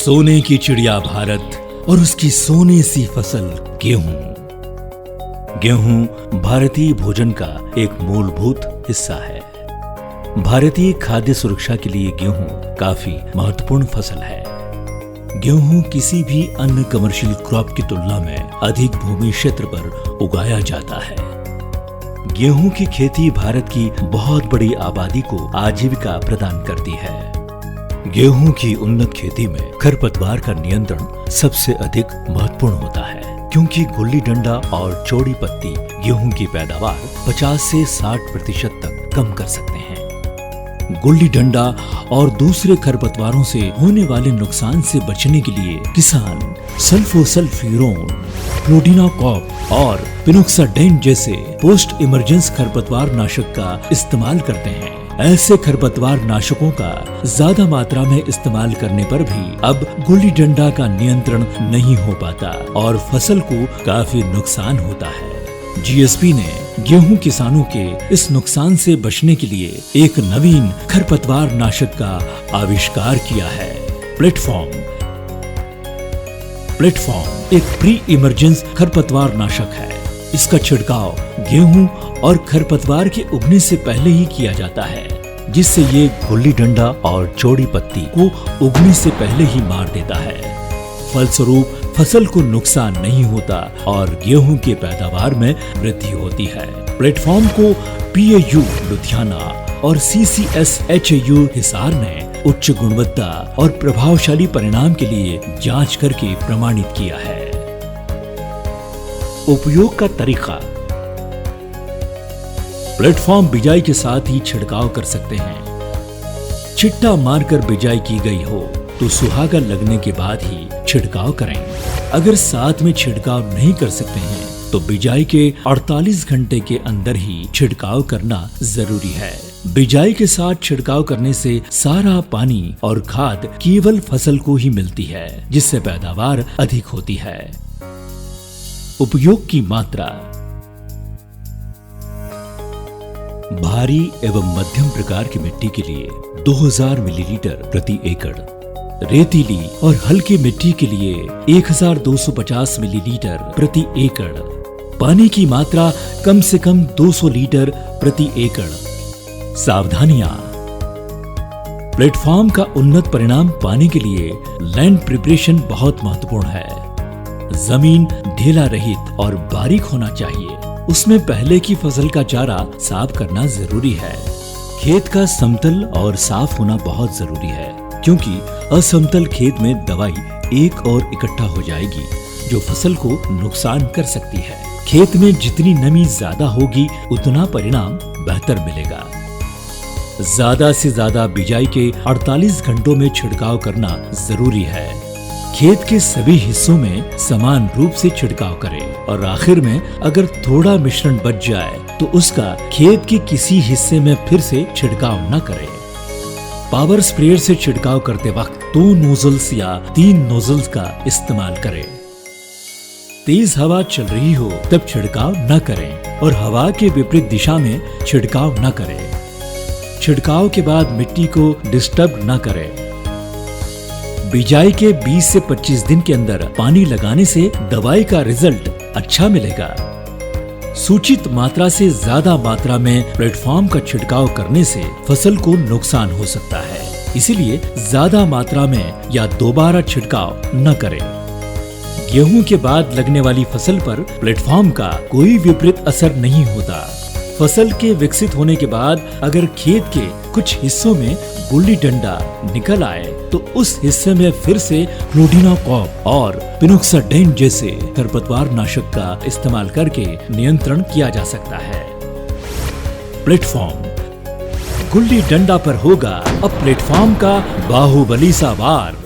सोने की चिड़िया भारत और उसकी सोने सी फसल गेहूं। गेहूं भारतीय भोजन का एक मूलभूत हिस्सा है। भारतीय खाद्य सुरक्षा के लिए गेहूं काफी महत्वपूर्ण फसल है। गेहूं किसी भी अन्य कमर्शियल क्रॉप की तुलना में अधिक भूमि क्षेत्र पर उगाया जाता है। गेहूं की खेती भारत की बहुत बड़ी आबादी को आजीविका प्रदान करती है। गेहूं की उन्नत खेती में खरपतवार का नियंत्रण सबसे अधिक महत्वपूर्ण होता है, क्योंकि गुल्ली डंडा और चौड़ी पत्ती गेहूं की पैदावार 50 से 60% तक कम कर सकते हैं। गुल्ली डंडा और दूसरे खरपतवारों से होने वाले नुकसान से बचने के लिए किसान सल्फोसल्फिरोन, क्लोडिनाकॉप और पिनोक्साडेन जैसे पोस्ट इमरजेंस खरपतवार नाशक का इस्तेमाल करते हैं। ऐसे खरपतवार नाशकों का ज्यादा मात्रा में इस्तेमाल करने पर भी अब गुल्ली डंडा का नियंत्रण नहीं हो पाता और फसल को काफी नुकसान होता है। जीएसपी ने गेहूं किसानों के इस नुकसान से बचने के लिए एक नवीन खरपतवार नाशक का आविष्कार किया है। प्लेटफॉर्म एक प्री इमरजेंस खरपतवार नाशक है। इसका छिड़काव गेहूं और खरपतवार के उगने से पहले ही किया जाता है, जिससे ये गुल्ली डंडा और चौड़ी पत्ती को उगने से पहले ही मार देता है। फलस्वरूप फसल को नुकसान नहीं होता और गेहूं के पैदावार में वृद्धि होती है। प्लेटफॉर्म को PAU लुधियाना और CCSHAU हिसार ने उच्च गुणवत्ता और प्रभावशाली परिणाम के लिए जांच करके प्रमाणित किया है। उपयोग का तरीका। प्लेटफॉर्म बिजाई के साथ ही छिड़काव कर सकते हैं। छिट्टा मारकर बिजाई की गई हो तो सुहागा लगने के बाद ही छिड़काव करें। अगर साथ में छिड़काव नहीं कर सकते हैं तो बिजाई के 48 घंटे के अंदर ही छिड़काव करना जरूरी है। बिजाई के साथ छिड़काव करने से सारा पानी और खाद केवल फसल को ही मिलती है, जिससे पैदावार अधिक होती है। उपयोग की मात्रा। भारी एवं मध्यम प्रकार की मिट्टी के लिए 2000 मिलीलीटर प्रति एकड़, रेतीली और हल्की मिट्टी के लिए 1250 मिलीलीटर प्रति एकड़। पानी की मात्रा कम से कम 200 लीटर प्रति एकड़। सावधानियां। प्लेटफॉर्म का उन्नत परिणाम पाने के लिए लैंड प्रिपरेशन बहुत महत्वपूर्ण है। जमीन ढेला रहित और बारीक होना चाहिए। उसमें पहले की फसल का चारा साफ करना जरूरी है। खेत का समतल और साफ होना बहुत जरूरी है, क्योंकि असमतल खेत में दवाई एक और इकट्ठा हो जाएगी जो फसल को नुकसान कर सकती है। खेत में जितनी नमी ज्यादा होगी उतना परिणाम बेहतर मिलेगा। ज्यादा से ज्यादा बिजाई के 48 घंटों में छिड़काव करना जरूरी है। खेत के सभी हिस्सों में समान रूप से छिड़काव करें और आखिर में अगर थोड़ा मिश्रण बच जाए तो उसका खेत के किसी हिस्से में फिर से छिड़काव न करें। पावर स्प्रेयर से छिड़काव करते वक्त 2 नोजल्स या 3 नोजल्स का इस्तेमाल करें। तेज हवा चल रही हो तब छिड़काव न करें और हवा के विपरीत दिशा में छिड़काव न करें। छिड़काव के बाद मिट्टी को डिस्टर्ब न करें। बिजाई के 20 से 25 दिन के अंदर पानी लगाने से दवाई का रिजल्ट अच्छा मिलेगा। सूचित मात्रा से ज्यादा मात्रा में प्लेटफॉर्म का छिड़काव करने से फसल को नुकसान हो सकता है, इसीलिए ज्यादा मात्रा में या दोबारा छिड़काव न करें। गेहूं के बाद लगने वाली फसल पर प्लेटफॉर्म का कोई विपरीत असर नहीं होता। फसल के विकसित होने के बाद अगर खेत के कुछ हिस्सों में गुल्ली डंडा निकल आए तो उस हिस्से में फिर से क्लोडिनाकॉप और पिनोक्साडेन जैसे खरपतवार नाशक का इस्तेमाल करके नियंत्रण किया जा सकता है। प्लेटफॉर्म। गुल्ली डंडा पर होगा अब प्लेटफॉर्म का बाहुबली सा वार।